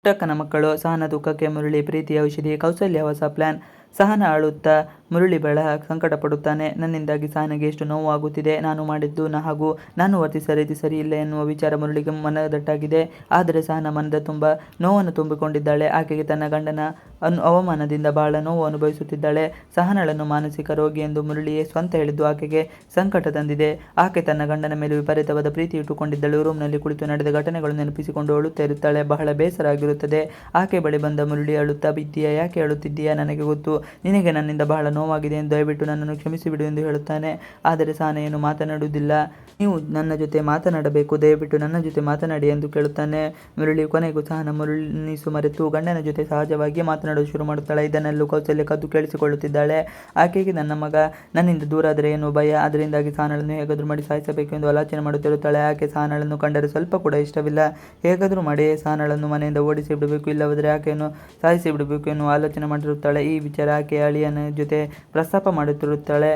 ಪುಟ್ಟಕ್ಕನ ಮಕ್ಕಳು ಸಹನ ದುಃಖಕ್ಕೆ ಮುರಳಿ ಪ್ರೀತಿಯ ಔಷಧಿ ಕೌಸಲ್ಯ ಹೊಸ ಪ್ಲಾನ್. ಸಹನ ಅಳುತ್ತಾ ಮುರಳಿ ಬಹಳ ಸಂಕಟ ಪಡುತ್ತಾನೆ. ನನ್ನಿಂದಾಗಿ ಸಹನಗೆ ಎಷ್ಟು ನೋವು ಆಗುತ್ತಿದೆ. ನಾನು ಮಾಡಿದ್ದು ಹಾಗೂ ನಾನು ವರ್ತಿಸಿದ ರೀತಿ ಸರಿ ಇಲ್ಲ ಎನ್ನುವ ವಿಚಾರ ಮುರಳಿಗೆ ಮನದಟ್ಟಾಗಿದೆ. ಆದರೆ ಸಹನ ಮನದ ತುಂಬ ನೋವನ್ನು ತುಂಬಿಕೊಂಡಿದ್ದಾಳೆ. ಆಕೆಗೆ ತನ್ನ ಗಂಡನ ಅವಮಾನದಿಂದ ಬಹಳ ನೋವು ಅನುಭವಿಸುತ್ತಿದ್ದಾಳೆ. ಸಹನಳನ್ನು ಮಾನಸಿಕ ರೋಗಿ ಎಂದು ಮುರಳಿಯೇ ಸ್ವಂತ ಹೇಳಿದ್ದು ಆಕೆಗೆ ಸಂಕಟ ತಂದಿದೆ. ಆಕೆ ತನ್ನ ಗಂಡನ ಮೇಲೆ ವಿಪರೀತವಾದ ಪ್ರೀತಿ ಇಟ್ಟುಕೊಂಡಿದ್ದಳು. ರೂಮ್ನಲ್ಲಿ ಕುಳಿತು ನಡೆದ ಘಟನೆಗಳು ನೆನಪಿಸಿಕೊಂಡು ಅಳುತ್ತಾ ಇರುತ್ತಾಳೆ. ಬಹಳ ಬೇಸರ ಆಗಿರುತ್ತದೆ. ಆಕೆ ಬಳಿ ಬಂದ ಮುರಳಿ ಅಳುತ್ತಾ, ಇದ್ದೀಯಾ, ಯಾಕೆ ಅಳುತ್ತಿದ್ದೀಯಾ, ನನಗೆ ಗೊತ್ತು ನಿನಗೆ ನನ್ನಿಂದ ಬಹಳ ನೋವಾಗಿದೆ ಎಂದು, ದಯವಿಟ್ಟು ನನ್ನನ್ನು ಕ್ಷಮಿಸಿಬಿಡು ಎಂದು ಹೇಳುತ್ತಾನೆ. ಆದರೆ ಸಹನ ಏನು ಮಾತನಾಡುವುದಿಲ್ಲ. ನೀವು ನನ್ನ ಜೊತೆ ಮಾತನಾಡಬೇಕು, ದಯವಿಟ್ಟು ನನ್ನ ಜೊತೆ ಮಾತನಾಡಿ ಎಂದು ಕೇಳುತ್ತಾನೆ ಮುರಳಿ. ಕೊನೆಗೂ ಸಹನ ಮುರಳಿಸು ಮರೆತು ಗಂಡನ ಜೊತೆ ಸಹಜವಾಗಿಯೇ ಮಾತನಾಡಲು ಶುರು ಮಾಡುತ್ತಾಳೆ. ಇದನ್ನೆಲ್ಲೂ ಕೌಸಲ್ಯ ಕದ್ದು ಕೇಳಿಸಿಕೊಳ್ಳುತ್ತಿದ್ದಾಳೆ. ಆಕೆಗೆ ನನ್ನ ಮಗ ನನ್ನಿಂದ ದೂರ ಆದರೆ ಏನೋ ಭಯ. ಅದರಿಂದಾಗಿ ಸಹನಳನ್ನು ಹೇಗಾದರೂ ಮಾಡಿ ಸಾಯಿಸಬೇಕು ಎಂದು ಆಲೋಚನೆ ಮಾಡುತ್ತಿರುತ್ತಾಳೆ. ಆಕೆ ಸಹನಳನ್ನು ಕಂಡರೆ ಸ್ವಲ್ಪ ಕೂಡ ಇಷ್ಟವಿಲ್ಲ. ಹೇಗಾದರೂ ಮಾಡಿ ಸಹನಳನ್ನು ಮನೆಯಿಂದ ಓಡಿಸಿ ಬಿಡಬೇಕು, ಇಲ್ಲವಾದರೆ ಆಕೆಯನ್ನು ಸಾಯಿಸಿ ಬಿಡಬೇಕು ಎನ್ನುವ ಆಲೋಚನೆ ಮಾಡಿರುತ್ತಾಳೆ. ಈ ವಿಚಾರ ಆಕೆ ಅಳಿಯನ ಜೊತೆ ಪ್ರಸ್ತಾಪ ಮಾಡುತ್ತಿರುತ್ತಾಳೆ.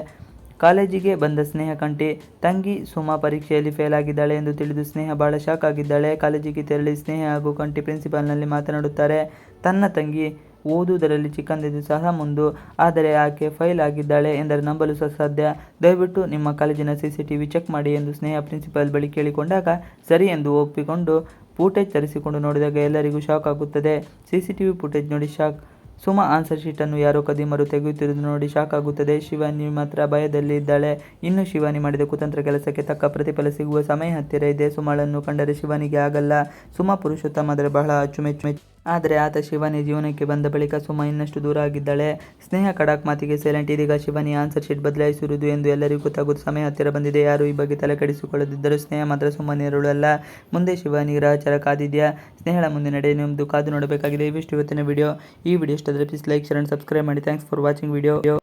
ಕಾಲೇಜಿಗೆ ಬಂದ ಸ್ನೇಹ ಕಂಠಿ ತಂಗಿ ಸುಮಾ ಪರೀಕ್ಷೆಯಲ್ಲಿ ಫೇಲ್ ಆಗಿದ್ದಾಳೆ ಎಂದು ತಿಳಿದು ಸ್ನೇಹ ಬಹಳ ಶಾಕ್ ಆಗಿದ್ದಾಳೆ. ಕಾಲೇಜಿಗೆ ತೆರಳಿ ಸ್ನೇಹ ಹಾಗೂ ಕಂಠಿ ಪ್ರಿನ್ಸಿಪಾಲ್ನಲ್ಲಿ ಮಾತನಾಡುತ್ತಾರೆ. ತನ್ನ ತಂಗಿ ಓದುವುದರಲ್ಲಿ ಚಿಕ್ಕಂದಿದ್ದು ಸಹ ಮುಂದು, ಆದರೆ ಆಕೆ ಫೇಲ್ ಆಗಿದ್ದಾಳೆ ಎಂದರೆ ನಂಬಲು ಅಸಾಧ್ಯ. ದಯವಿಟ್ಟು ನಿಮ್ಮ ಕಾಲೇಜಿನ CCTV ಚೆಕ್ ಮಾಡಿ ಎಂದು ಸ್ನೇಹ ಪ್ರಿನ್ಸಿಪಾಲ್ ಬಳಿ ಕೇಳಿಕೊಂಡಾಗ ಸರಿ ಎಂದು ಒಪ್ಪಿಕೊಂಡು ಫೂಟೇಜ್ ತರಿಸಿಕೊಂಡು ನೋಡಿದಾಗ ಎಲ್ಲರಿಗೂ ಶಾಕ್ ಆಗುತ್ತದೆ. CCTV ಫೂಟೇಜ್ ನೋಡಿ ಶಾಕ್. ಸುಮಾ ಆನ್ಸರ್ ಶೀಟನ್ನು ಯಾರೋ ಕದಿಮರು ತೆಗೆಯುತ್ತಿರುವುದು ನೋಡಿ ಶಾಕ್ ಆಗುತ್ತದೆ. ಶಿವಾನಿ ಮಾತ್ರ ಭಯದಲ್ಲಿ ಇದ್ದಾಳೆ. ಇನ್ನು ಶಿವಾನಿ ಮಾಡಿದ ಕುತಂತ್ರ ಕೆಲಸಕ್ಕೆ ತಕ್ಕ ಪ್ರತಿಫಲ ಸಿಗುವ ಸಮಯ ಹತ್ತಿರ ಇದೆ. ಸುಮಾಳನ್ನು ಕಂಡರೆ ಶಿವಾನಿಗೆ ಆಗಲ್ಲ. ಸುಮಾ ಪುರುಷೋತ್ತಮ ಆದರೆ ಬಹಳ ಅಚ್ಚುಮೆಚ್ಚು. ಆದರೆ ಆತ ಶಿವಾನಿ ಜೀವನಕ್ಕೆ ಬಂದ ಬಳಿಕ ಸುಮಾ ಇನ್ನಷ್ಟು ದೂರ ಆಗಿದ್ದಾಳೆ. ಸ್ನೇಹ ಖಡಕ್ ಮಾತಿಗೆ ಸೈಲೆಂಟ್. ಇದೀಗ ಶಿವಾನಿ ಆನ್ಸರ್ ಶೀಟ್ ಬದಲಾಯಿಸಿರುವುದು ಎಂದು ಎಲ್ಲರಿಗೂ ಗೊತ್ತಾಗುವ ಸಮಯ ಹತ್ತಿರ ಬಂದಿದೆ. ಯಾರು ಈ ಬಗ್ಗೆ ತಲೆ ಕೆಡಿಸಿಕೊಳ್ಳದಿದ್ದರೂ ಸ್ನೇಹ ಮಾತ್ರ ಸುಮ್ಮನಿರಲ್ಲ. ಮುಂದೆ ಶಿವಾನಿ ಗ್ರಹಚಾರ ಕಾದಿದೆಯಾ, ಸ್ನೇಹಳ ಮುಂದೆ ನಡೆ ನಿಮ್ಮದು ಕಾದು ನೋಡಬೇಕಾಗಿದೆ. ಇವಿಷ್ಟು ಇವತ್ತಿನ ವಿಡಿಯೋ. ಈ ವಿಡಿಯೋ ಇಷ್ಟವಾದರೆ please like, share and subscribe ಮಾಡಿ. Thanks for watching video.